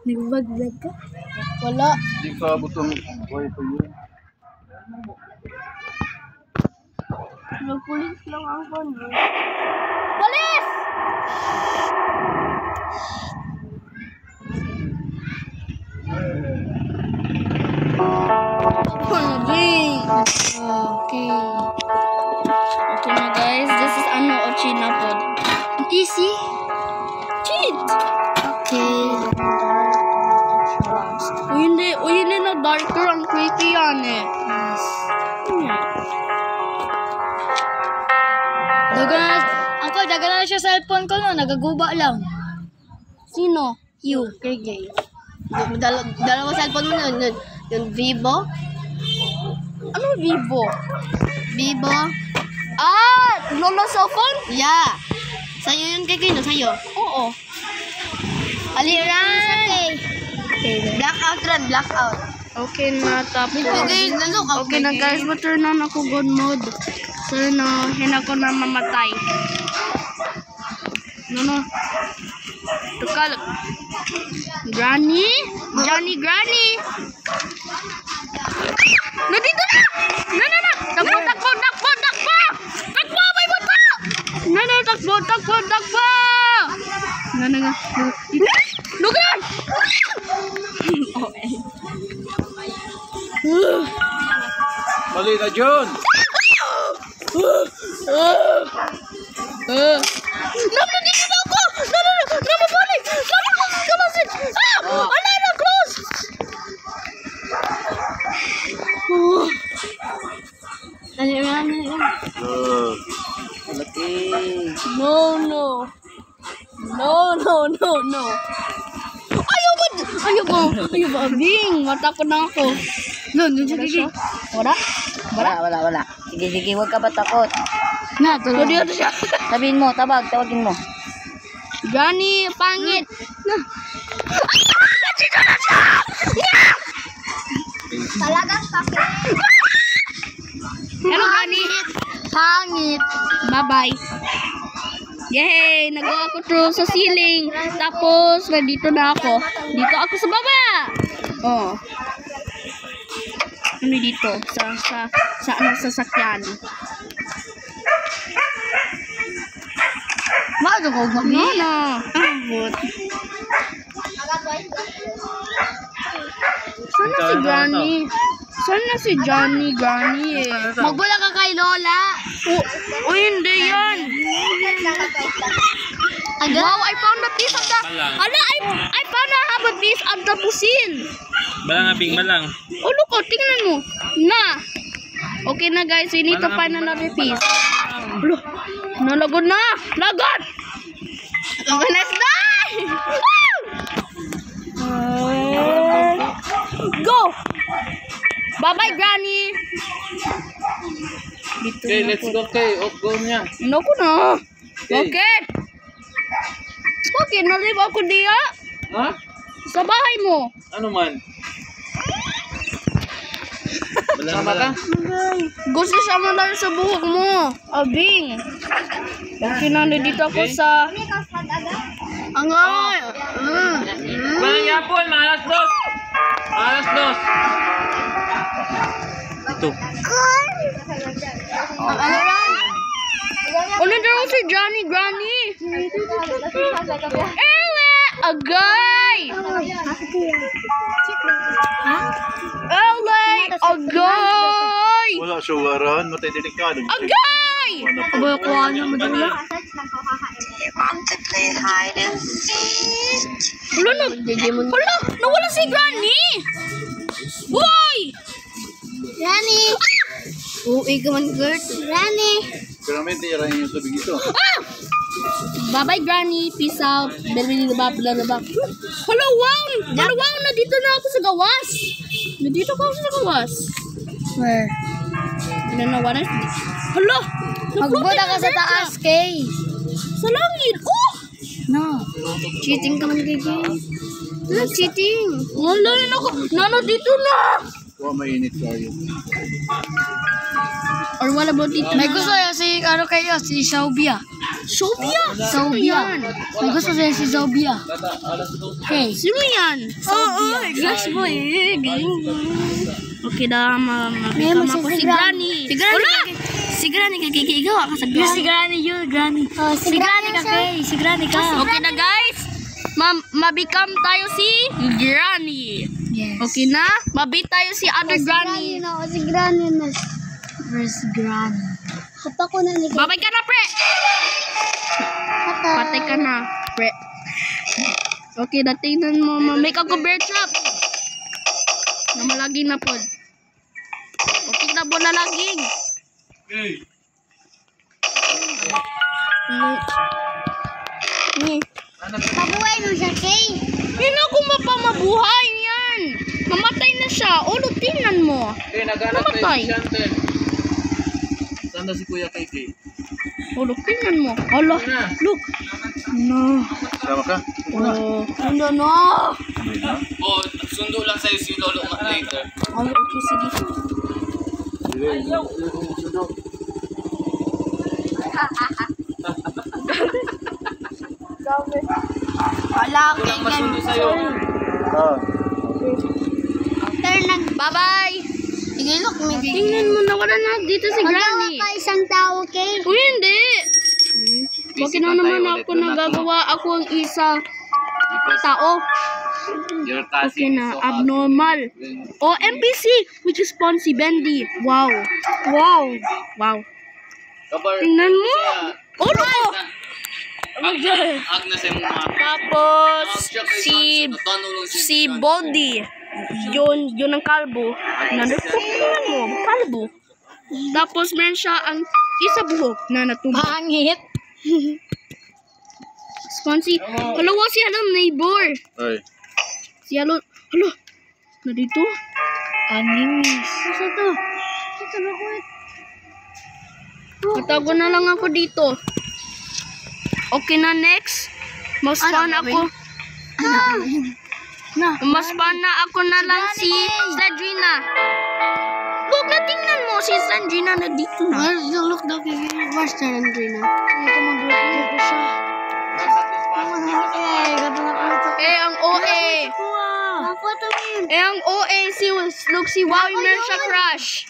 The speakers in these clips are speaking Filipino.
Nagbablog ka? Wala. Hindi ka butong buhay pa yun. Nagpulis lang ako. Pulis! Okay. Okay na guys, this is Ochina pod. Easy. Cheat. Okay. Hindi na darker ang creepy yan eh. Yes. Daga na siya cellphone ko no, nagaguba lang. Sino? You. KJ. Dalawa cellphone mo nun. Yung Vivo. Ano Vivo? Vivo. Ah! Lolo cellphone? Yeah. Sa'yo yun KJ no? Sa'yo? Oo. Aliran! Blackout rin, blackout. Okay na, tapos. Okay na guys, ma-turn on ako good mode. So no, hina ko na mamatay. No. Tukal. Granny? Granny. No, dito na! No. Takbo! May bata! No, takbo! No. Look at! Mali na, John! Dito na ako! No, mabalik! Kamasin! Ala na, close! Malaki. No. Ayaw ko, abing. Matakot na ako. No, sige. Wala. Sige, huwag ka pa takot. Na, tuloy dito siya. Sabihin mo, tawagin mo. Granny, pangit. Na. Dito na siya! Talagang pangit. Hello, Granny. Pangit. Bye-bye. Yay! Nagawa ako through sa ceiling. Tapos, nandito na ako. Dito ako sa baba. Oh. Ano dito? Sa sasakyan. Maado ko gabi. Ano? Abot. Sana si Granny? Sana si Granny eh. Magbula ka kay Lola. Oh, hindi yan. Wow, I found a piece of the... I found a piece of the pusin. Balang. Oh, look, tingnan mo. Na. Okay na guys, we need to find another piece. Look, nalagod na. Lagod! Okay, let's die! Go! Bye-bye, Granny. Okay, let's go kay. Go niya. Ano ko na? Okay. Okay, nalive ako diya. Ha? Sa bahay mo. Ano man? Sama ka? Gusto siya mo lang sa buhok mo. Abing. Okay na, dito ako sa... Angay! Balang yapon, malas dos! Ito. Ano daw si Johnny Granny? Ewe! Agay! Agay! Wala sugaran. Matay delikado. Agay! Abay ko ano madula? Wala, nawala si Granny! Boy! Granny! Uy ka man, Gert. Granny! Pero may tira yung sabi ito. Bye-bye, Granny. Peace out. Blah. Hello, wow! Nandito na ako sa gawas. Where? Nanawanan. Hala! Magbuta ka sa taas, Kay. Sa langit. Oh! No. Cheating ka man, Kay. Cheating. Wala na ako. Nano, dito na. Kuha mainit tayo. Or what about it? May gusto niya si, ano kayo, si Saubia. Saubia? May gusto niya si Saubia. Okay. Sino yan? Oo, Flash Boy. Galing mo. Okay na, mabikam ako si Granny. Si Granny, kakikigawa ka sa Granny. Si Granny yun, Granny. Si Granny ka, Kay. Si Granny ka. Okay na, guys. Mabikam tayo si Granny. Yes. Okay na? Mabit tayo si other Granny. Si Granny na. Where's Granny? Hata ko na ni. Babay ka na, pre! Patay ka na, pre. Okay, natingnan mo, make ako bear trap. Na malaging na pod. Okay na po nalaging. Pabuhay mo siya, Kay. Hindi ako mapamabuhay yan. Mamatay na siya. Ulo, tingnan mo. Okay, naghanap tayo Namatay. si Chantel. Saan na si Kuya Kiki? Ulo, tingnan mo. Hala, look. No. Sama ka? Oh, no, no. Oh, sundo lang sa'yo si Lolo later. Oh, okay, sige. Wala, okay, Masundo sa'yo. Bye-bye. Sige, look. Tingnan mo, nawala na dito si Granny. Ka isang tao, Kay. Uy, hindi. Bakit na naman ako nagagawa ako ang isa tao? Your Okay na, abnormal. O, NPC, which is Ponzi Bendy. Wow. Wow. Wow. Tingnan mo. Ulo ko. Agnes yung mga... Tapos, si Body. Yun ang kalbo. Tingnan mo, kalbo. Tapos, meron siya ang isa buhok na natubo. Pangit. Sponsi. Hello, si neighbor. Ay. Si Halo. Na dito? Animis. Saan to? Saan ako? Matago na lang ako dito. Okay na, next. Mas-spawn ako. Mas-spawn na ako na lang si Sandrina. Look, natingnan mo. Si Sandrina na dito na. Look daw kay Sandrina. Ito mag-look ko siya. Ang OA. Ang OA si Wowie meron siya crush.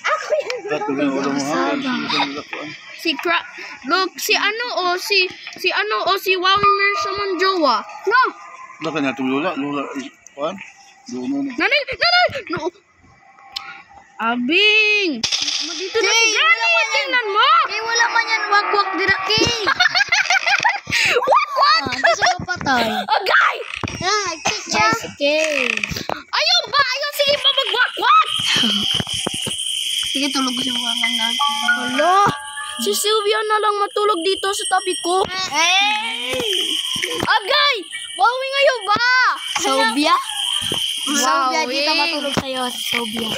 Katuloy ulo mo ha. Look, si Wowie meron siya man jowa. No. Baka na tulula. Lula. Kuan? Doon mo. Nanay. No. Abing. Dito na si Granny. Tingnan mo. Kay, wala man yan. Wak-wak dira, Kay. What? Hindi siya mapatay. Agay! Yes, Kay. Ayaw ba? Sige pa mag-wak-wak! Sige, tulog siya walang na. Hala! Si Sylvia na lang matulog dito sa tabi ko. Agay! Wowie ngayon ba? Sylvia? Sobia, dito matulog sa'yo. Sobia.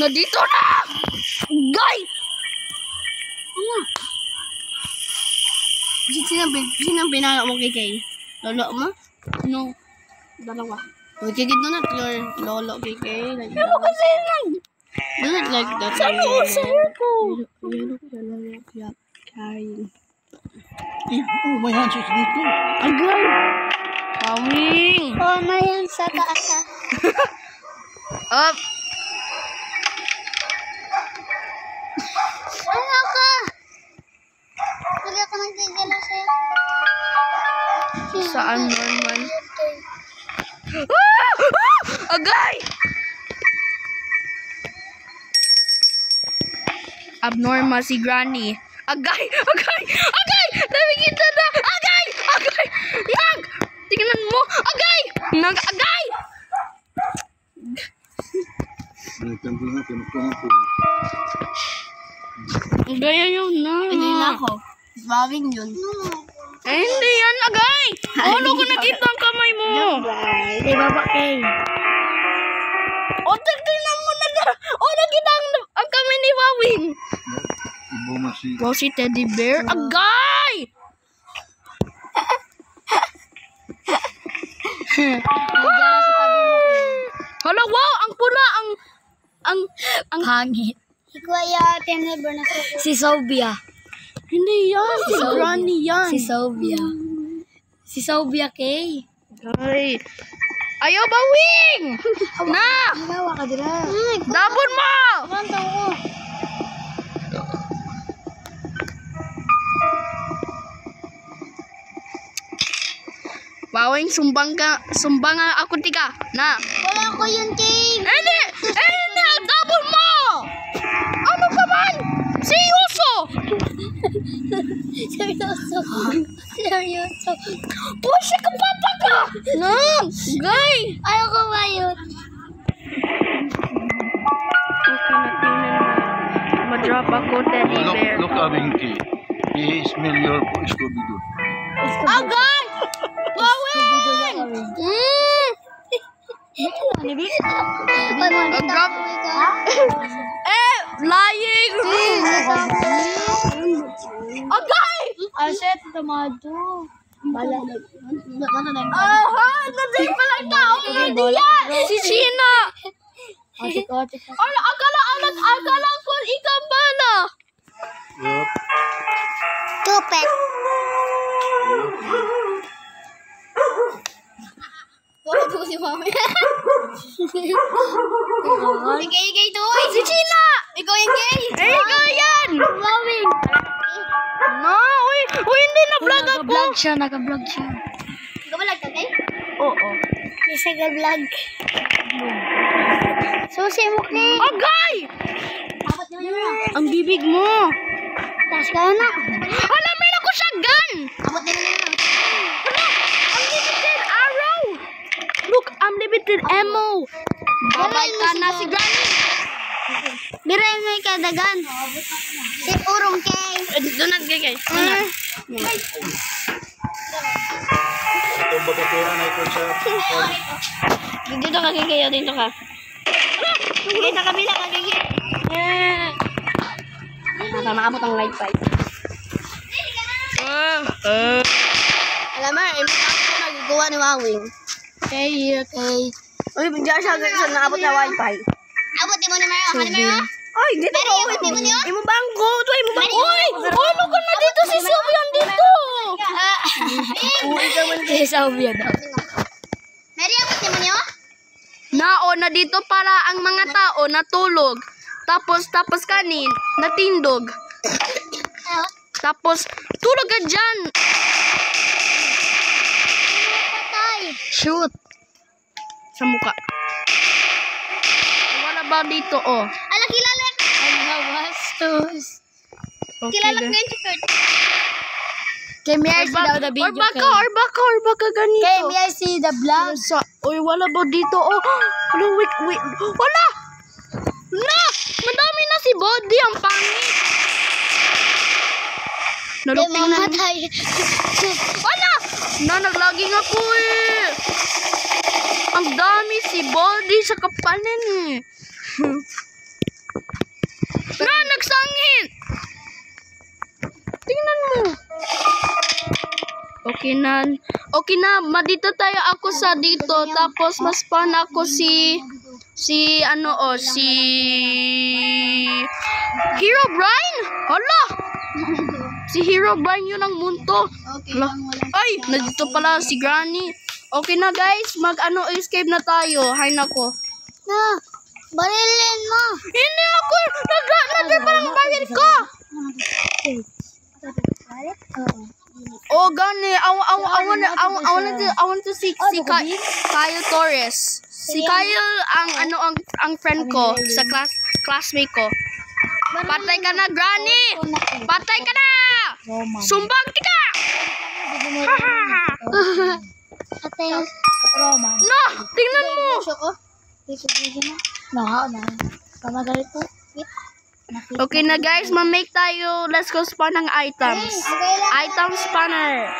Nandito na! Agay! Sinang pinala mo kay Lolo mo? No. Dalawa. Okay, gito na your lolo kay. Ano kasi nang? Not like that. Saan mo sir ko? You look carrying. Oh, may hands dito. Agay! Pawing! Oh, may yan sa taas, ha. Up! Ano ka? Wala ka nagtigala sa'yo. Saan man? Agay! Abnormal si Granny. Agay! Nabigita na! Agay! Tingnan mo! Agay! Agay! Gaya yun na. Hindi na ako. Bawing yun. Hindi yan, agay! Ano ko nakita ang kamay mo? Di ba ba, Kay? Tingnan mo na na! Nakita ang kamay ni Wawing! Wow, si Teddy Bear. Agay! Nandiyan sa tabi mo, Kay. Hala, wow! Ang pula! ang hangit. Ikuya, never na sa Si Sobia. Hindi yan. Si Granny yan. Si Sobia. Si Sobia kay. Ay. Ayaw bawing! Na! Hinawa ka dira. Dabon mo! Kanta ko. Bawing, sumbang ako tika. Na. Wala ko yun, Kay. Hindi! Dabon mo! Ano ka man? Seryoso! Seryoso. Seryoso. Pusa ka papa ka! No! Gay! Ayaw ko mayot. Ma-drop ako, teddy bear. Look, Abinki. He smell your Scooby-Doo. Agay! Bawing! Pag-drop. Lying! Agay! Aset, tomato. Bala. Aha! Nandiyan palang tao nga diyan! Si China! Akala ko ikaw bala! Yup. Tupet. Wala ko si mami. Gay to. Si China! Ikaw yung gay. Ikaw yan! Mawing. No! Uy, hindi na-vlog ako! Naka-vlog siya. Gabalag ka, Kay? Oo. Isa ka vlog. Susi mo, Kay. Agay! Abot naman yun. Ang bibig mo! Taas ka na. Hala, meron ko siya gun! Abot naman yun. Unlimited arrow! Look, unlimited ammo! Babay ka na si Granny! Biray mo yung kadagan. Si Urong, Kay. Donut kay. Ito ba kapira na ito siya? Dito ka kay dito ka. Sige, sa kabila ka kay. Makamot ang wifi. Alam mo, imbitahan ko nagagawa ni Wawing. Okay. Uy, hindi siya naabot na wifi. Abot mo naman yun. Ano naman yun? Ay, dito Mary, abot mo niyo? Imo bangko, to imo bangko. Uy, ano ka na dito si Sobian dito? Uwi ka man kay Sobia daw. Mary, abot mo niyo? Nao na dito para ang mga tao natulog. Tapos kanin, natindog. Tapos tulog ka dyan. Patay. Shoot. Sa muka. Wala ba dito, oh? Ala, kilala. Bastos. Kilala ko yung shirt. Kay may I see daw the video. Or baka ganito. Kay may I see the vlog. Uy, wala ba dito, oh? Wala, wait. Wala! Na! Madami na si Body, ang pangit. Naluping na. Mamatay. Wala! Naglaging ako eh. Ang dami si Body sa kapanan eh. Nagsangit! Tingnan mo. Okay na, madito tayo ako sa dito. Tapos mas pan ako si Herobrine? Hala! Si Herobrine yun ang munto. Hala. Ay, nandito pala si Granny. Okay na guys, escape na tayo. Hay nako. Na, barilin mo. Hindi ako, nandito palang baril ko. Oh, gani. I want to see Kyle Torres. Si Kyle ang friend ko sa classmate ko. Patay ka na, Granny! Patay ka na! Sumbang tika! Atay. Roman. No! Tingnan mo! Kamagalit po. Okay na guys, ma-make tayo. Let's go spawn ng items. Okay lang. Item spawner.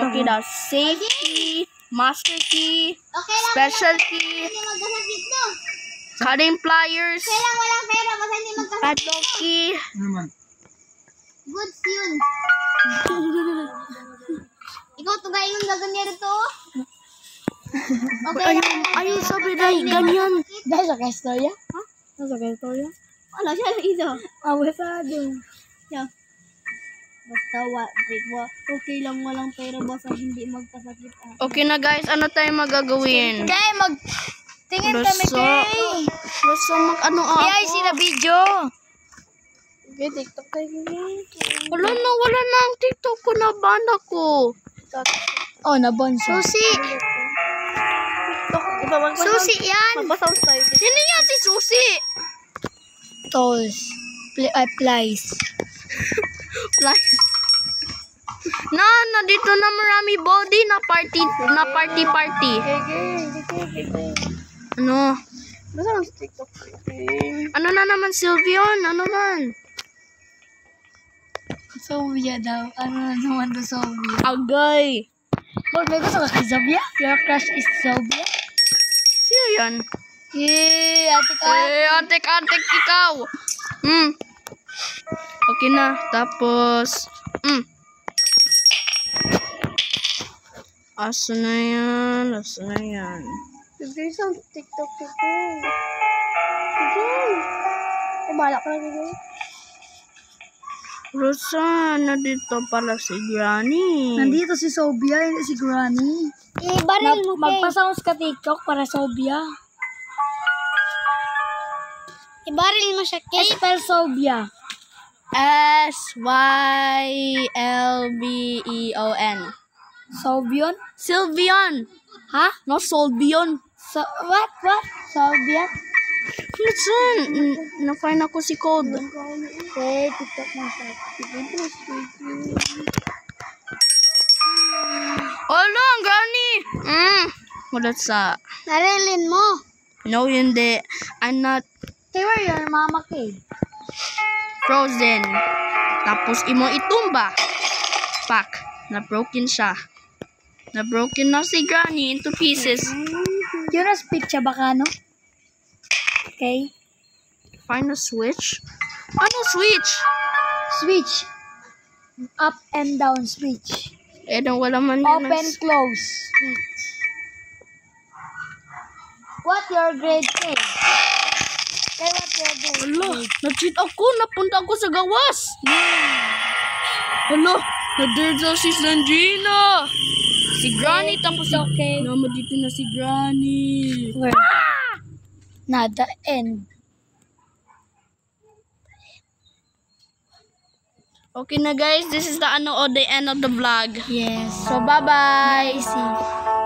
Okay na. Safety, master key, Okay lang. special key, Hindi magkasakit to. cutting pliers, Kailang walang pera. Basta hindi magkasakit. padlock key. Goods yun. Ikaw tugay yung gaganyan to. Okay lang. Ayun sabi na ganyan. Dahil sa kastorya? Nasa kayo to yun? Wala siya ito. Awesado. Yeah. Basta okay lang walang pera basta hindi magkasakit. Okay na guys, ano tayo magagawin? Kay, tingin kami kay. Basta mag-ano ako. Kaya sila video. Okay, TikTok tayo. Wala na ang TikTok ko, naban ako. Oh, nabonso. Susi! Susi yan! Mabasound tayo. Hindi yan si Susi. Toes. Plies. Like, na dito na marami body na party. Ano? Basta ang TikTok tayo. Ano na naman Sylvion? Ano man? Sylvia daw. Ano na naman to Sylvia? Agay. Lord, may gusto ka kay Sylvia? Your crush is Sylvia? Sino yan? Yay! Ate ka. Antek ikaw. Okay na. Tapos, Asa na yan? Guys, ang TikTok ko. Okay. Balak ka lang guys. Rosa, na dito pala si Granny. Nandito si Sylvia, hindi si Granny. Baril mo kay. Magpasounds ka TikTok para Sylvia. Ibaril mo siya kay. Spell Sylvia. Sylveon. Sylvion? Sylvion. Ha? No, Sylvion. What? Sylvia? Listen, na-find ako si Code. Okay, TikTok mo siya. Oh no, Granny. Wala sa. Narilin mo. No, hindi. I'm not Hey, where your mama kay? frozen. Tapos imo itumba. Pak. Na-broken siya. Na-broken na si Granny into pieces. Yun na speak siya baka, no? Okay. Find a switch. Ano switch? Switch. Up and down switch. Eh, wala man yun. Open, close switch. What your grade kay? Kay what your grade? Hala, na-cheat ako. Napunta ako sa gawas. Hala, na-dirge si Sandrina. Si Granny, tapos Okay. Nama dito na si Granny. Where? Nada end. Okay na guys, this is the end of the vlog. Yes. So bye-bye. See.